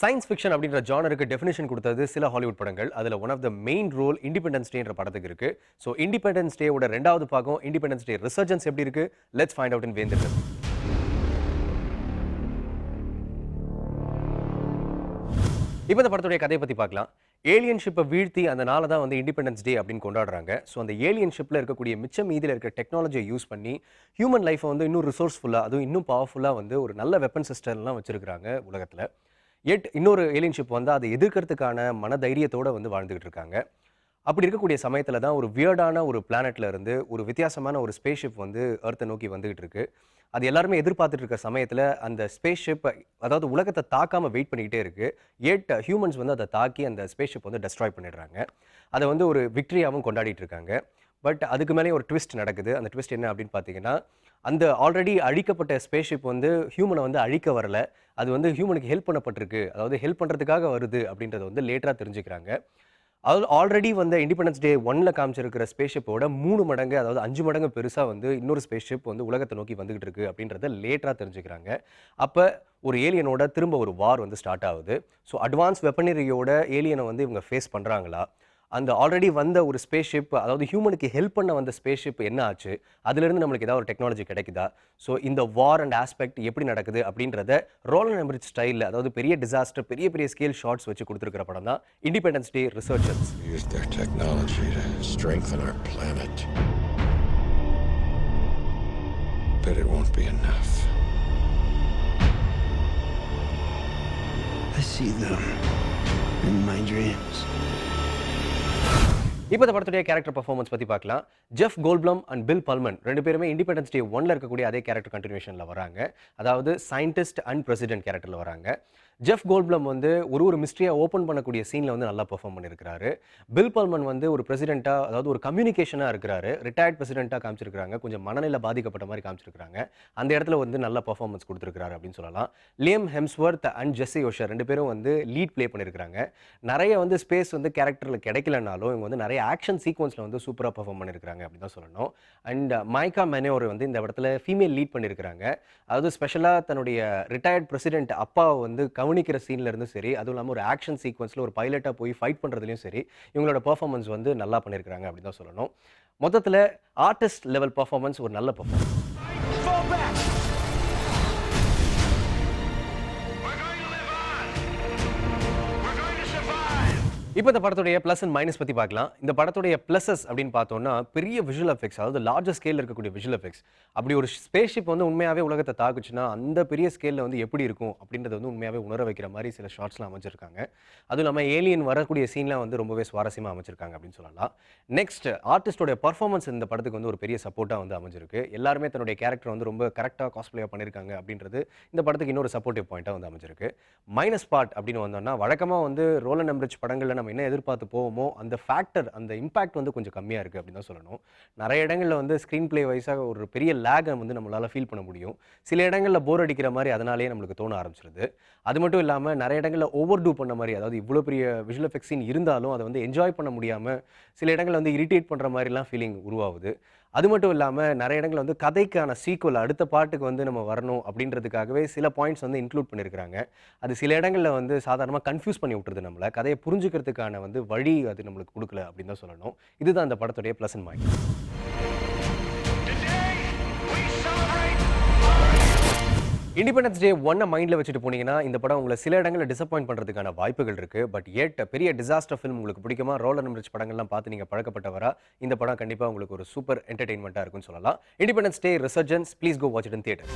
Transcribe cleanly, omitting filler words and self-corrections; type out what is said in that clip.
Science fiction அப்படின்ற ஜானருக்கு definition கொடுத்தது சில ஹாலிவுட் படங்கள். அதில் one of the main role independence டேன்ற படத்துக்கு இருக்கு. ஸோ இண்டிபெண்டன்ஸ் டேவோட ரெண்டாவது பாகம் இண்டிபெண்டன்ஸ் டே ரிசர்ஜன்ஸ் எப்படி இருக்கு? லெட்ஸ் ஃபைண்ட் அவுட் இன் வேந்தர். இப்போ இந்த படத்துடைய கதையை பற்றி பார்க்கலாம். ஏலியன் ஷிப்பை வீழ்த்தி அந்த நாளை தான் வந்து இண்டிபெண்டன்ஸ் டே அப்படின்னு கொண்டாடுறாங்க. ஸோ அந்த ஏலியன் ஷிப்பில் இருக்கக்கூடிய மிச்சம் மீதியில் இருக்கிற டெக்னாலஜியை யூஸ் பண்ணி ஹியூமன் லைஃப்பை வந்து இன்னும் ரிசோர்ஸ்ஃபுல்லாக, அதுவும் இன்னும் பவர்ஃபுல்லாக வந்து ஒரு நல்ல வெப்பன் சிஸ்டம்லாம் வச்சிருக்காங்க உலகத்தில். இன்னொரு ஏலியன் ஷிப் வந்து அதை எதிர்க்கிறதுக்கான மனதைரியத்தோடு வந்து வாழ்ந்துகிட்டு இருக்காங்க. அப்படி இருக்கக்கூடிய சமயத்தில் தான் ஒரு வியர்டான ஒரு பிளானெட்டில் இருந்து ஒரு வித்தியாசமான ஒரு ஸ்பேஸ் ஷிப் வந்து எர்த்தை நோக்கி வந்துகிட்டு இருக்கு. அது எல்லாருமே எதிர்பார்த்துட்டு இருக்க சமயத்தில் அந்த ஸ்பேஸ் ஷிப், அதாவது உலகத்தை தாக்காமல் வெயிட் பண்ணிக்கிட்டே இருக்குது. ஹியூமன்ஸ் வந்து அதை தாக்கி அந்த ஸ்பேஸ் ஷிப் வந்து டெஸ்ட்ராய் பண்ணிடுறாங்க. அதை வந்து ஒரு விக்ட்ரியாகவும் கொண்டாடிட்டு இருக்காங்க. பட் அதுக்கு மேலே ஒரு ட்விஸ்ட் நடக்குது. அந்த ட்விஸ்ட் என்ன அப்படின்னு பார்த்தீங்கன்னா, அந்த ஆல்ரெடி அழிக்கப்பட்ட ஸ்பேஸ் ஷிப் வந்து ஹியூமனை வந்து அழிக்க வரல, அது வந்து ஹியூமனுக்கு ஹெல்ப் பண்ணப்பட்டிருக்கு, அதாவது ஹெல்ப் பண்ணுறதுக்காக வருது அப்படின்றத வந்து லேட்டராக தெரிஞ்சுக்கிறாங்க. அது ஆல்ரெடி வந்து இண்டிபெண்டன்ஸ் டே 1ல் காமிச்சிருக்கிற ஸ்பேஸ் ஷிப்போட 3 மடங்கு, அதாவது 5 மடங்கு பெருசாக வந்து இன்னொரு ஸ்பேஸ் ஷிப் வந்து உலகத்தை நோக்கி வந்துகிட்டு இருக்கு அப்படின்றத லேட்டராக தெரிஞ்சுக்கிறாங்க. அப்போ ஒரு ஏலியனோட திரும்ப ஒரு வார் வந்து ஸ்டார்ட் ஆகுது. ஸோ அட்வான்ஸ் வெப்பனரியோட ஏலியனை வந்து இவங்க ஃபேஸ் பண்ணுறாங்களா? அந்த ஆல்ரெடி வந்த ஒரு ஸ்பேஸ் ஷிப், அதாவது ஹியூமனுக்கு ஹெல்ப் பண்ண வந்த ஸ்பேஸ் ஷிப் என்ன ஆச்சு? அதுலேருந்து நம்மளுக்கு ஏதாவது ஒரு டெக்னாலஜி கிடைக்குதா? ஸோ இந்த வார் அண்ட் ஆஸ்பெக்ட் எப்படி நடக்குது அப்படின்றத ரோலண்ட் எம்ரிச் ஸ்டைலில், அதாவது பெரிய டிசாஸ்டர், பெரிய பெரிய ஸ்கேல் ஷார்ட்ஸ் வச்சு கொடுத்துருக்கிற படம் தான் இண்டிபெண்டன்ஸ் டே ரிசர்ஜன்ஸ். இப்போ இந்த படத்துடைய கேரக்டர் பர்ஃபார்மன்ஸ் பற்றி பார்க்கலாம். ஜெஃப் கோல்ப்ளம் அண்ட் பில் பல்மன் ரெண்டு பேருமே இண்டிபெண்டன்ஸ் டே 1ல் இருக்கக்கூடிய அதே கேரக்டர் கண்டினியூஷனில் வராங்க. அதாவது சயின்டிஸ்ட் அண்ட் பிரசிடென்ட் கேரக்டரில் வராங்க. ஜெஃப் கோல்ப்ளம் வந்து ஒரு மிஸ்ட்ரியாக ஓப்பன் பண்ணக்கூடிய சீனில் வந்து நல்லா பெர்ஃபார்ம் பண்ணியிருக்கிறாரு. பில் பல்மன் வந்து ஒரு பிரசிடென்ட்டாக, அதாவது ஒரு கம்யூனிகேஷனாக இருக்கிறாரு. ரிட்டையர்ட் பிரசிடென்ட்டாக காமிச்சிருக்காங்க. கொஞ்சம் மனநிலை பாதிக்கப்பட்ட மாதிரி காமிச்சிருக்காங்க. அந்த இடத்துல வந்து நல்ல பெர்ஃபார்மன்ஸ் கொடுத்துருக்காரு அப்படின்னு சொல்லலாம். லியம் ஹெம்ஸ்வர்த் அண்ட் ஜெஸ்ஸி ஓஷர் ரெண்டு பேரும் வந்து லீட் ப்ளே பண்ணியிருக்காங்க. நிறைய வந்து ஸ்பேஸ் வந்து கேரக்டரில் கிடைக்கலனாலும் இவங்க வந்து நிறைய ஆக்ஷன் சீக்வன்ஸில் வந்து சூப்பராக பெர்ஃபார்ம் பண்ணியிருக்காங்க அப்படின்னு தான் சொல்லணும். அண்ட் மைக்கா மெனோர் வந்து இந்த இடத்துல ஃபீமேல் லீட் பண்ணியிருக்கிறாங்க. அதாவது ஸ்பெஷலாக தன்னுடைய ரிட்டையர்ட் பிரசிடென்ட் அப்பாவை வந்து கவனிக்கிற சீன்ல இருந்து சரி, அதுவும் இல்லாமல் ஒரு ஆக்ஷன் சீக்வன்ஸில் ஒரு பைலட்டாக போய் ஃபைட் பண்ணுறதுலையும் சரி, இவங்களோட பெர்ஃபார்மன்ஸ் வந்து நல்லா பண்ணியிருக்காங்க அப்படின்னு தான் சொல்லணும். மொத்தத்தில் ஆர்டிஸ்ட் லெவல் பெர்ஃபார்மன்ஸ் ஒரு நல்ல பெர்ஃபார்மன்ஸ். இப்போ இந்த படத்துடைய ப்ளஸ் அண்ட் மைனஸ் பற்றி பார்க்கலாம். இந்த படத்துடைய ப்ளஸஸ் அப்படின்னு பார்த்தோம்னா, பெரிய விஷுவல் எஃபெக்ட்ஸ், அதாவது லார்ஜர் ஸ்கேலில் இருக்கக்கூடிய விஷுவல் எஃபெக்ட்ஸ். அப்படி ஒரு ஸ்பேஸ் ஷிப் வந்து உண்மையாகவே உலகத்தை தாக்குச்சுன்னா அந்த பெரிய ஸ்கேலில் வந்து எப்படி இருக்கும் அப்படின்றத வந்து உண்மையாகவே உணர வைக்கிற மாதிரி சில ஷார்ட்ஸ்லாம் அமைச்சிருக்காங்க. அதுவும் இல்லாமல் ஏலியன் வரக்கூடிய சீன்லாம் வந்து ரொம்பவே சுவாரஸ்யமாக அமைச்சிருக்காங்க அப்படின்னு சொல்லலாம். நெக்ஸ்ட், ஆர்டிஸ்டோடைய பர்ஃபார்மன்ஸ் இந்த படத்துக்கு வந்து ஒரு பெரிய சப்போர்ட்டாக வந்து அமைஞ்சிருக்கு. எல்லாருமே தன்னுடைய கேரக்டர் வந்து ரொம்ப கரெக்டாக காஸ்ப்ளேயாக பண்ணியிருக்காங்க அப்படின்றது இந்த படத்துக்கு இன்னொரு சப்போர்ட்டிவ் பாயிண்ட்டாக வந்து அமைஞ்சிருக்கு. மைனஸ் பார்ட் அப்படின்னு வந்தோம்னா, வழக்கமாக வந்து ரோலண்ட் எம்ரிச் படங்களில் என்ன எதிர்பார்த்து போவோமோ அந்த ஃபேக்டர், அந்த இம்பாக்ட் வந்து கொஞ்சம் கம்மியாக இருக்குது அப்படின்னு தான் சொல்லணும். நிறைய இடங்களில் வந்து ஸ்க்ரீன் பிளே வைஸாக ஒரு பெரிய லேகை வந்து நம்மளால் ஃபீல் பண்ண முடியும். சில இடங்களில் போர் அடிக்கிற மாதிரி அதனாலேயே நம்மளுக்கு தோண ஆரம்பிச்சிருது. அது மட்டும் இல்லாமல் நிறைய இடங்களில் ஓவர் டூ பண்ண மாதிரி, அதாவது இவ்வளோ பெரிய விஷுவல் எஃபெக்ட் சீன் இருந்தாலும் அதை வந்து என்ஜாய் பண்ண முடியாமல் சில இடங்களில் வந்து இரிட்டேட் பண்ணுற மாதிரிலாம் ஃபீலிங் உருவாகுது. அது மட்டும் இல்லாமல் நிறைய இடங்களில் வந்து கதைக்கான சீக்குவல், அடுத்த பாட்டுக்கு வந்து நம்ம வரணும் அப்படின்றதுக்காகவே சில பாயிண்ட்ஸ் வந்து இன்க்ளூட் பண்ணியிருக்கிறாங்க. அது சில இடங்களில் வந்து சாதாரணமாக கன்ஃபியூஸ் பண்ணி விட்டுருது நம்மளை. கதையை புரிஞ்சுக்கிறதுக்கான வந்து வழி அது நம்மளுக்கு கொடுக்கல அப்படின்னு தான் சொல்லணும். இதுதான் அந்த படத்துடைய plus and minus. Independence day 1 மைண்டில் வச்சுட்டு போனீங்கன்னா இந்த படம் உங்களை சில இடங்களில் டிசப்பாயிண்ட் பண்ணுறதுக்கான வாய்ப்புகள் இருக்குது. பட் பெரிய டிசாஸ்டர் ஃபிலிம் உங்களுக்கு பிடிக்குமா, ரோலண்ட் எம்ரிச் படங்கள்லாம் பார்த்து நீங்கள் பழக்கப்பட்டவரா, இந்த படம் கண்டிப்பாக உங்களுக்கு ஒரு சூப்பர் என்டர்டெயின்மெண்ட்டாக இருக்குன்னு சொல்லலாம். Independence day resurgence, please go watch it in theatre.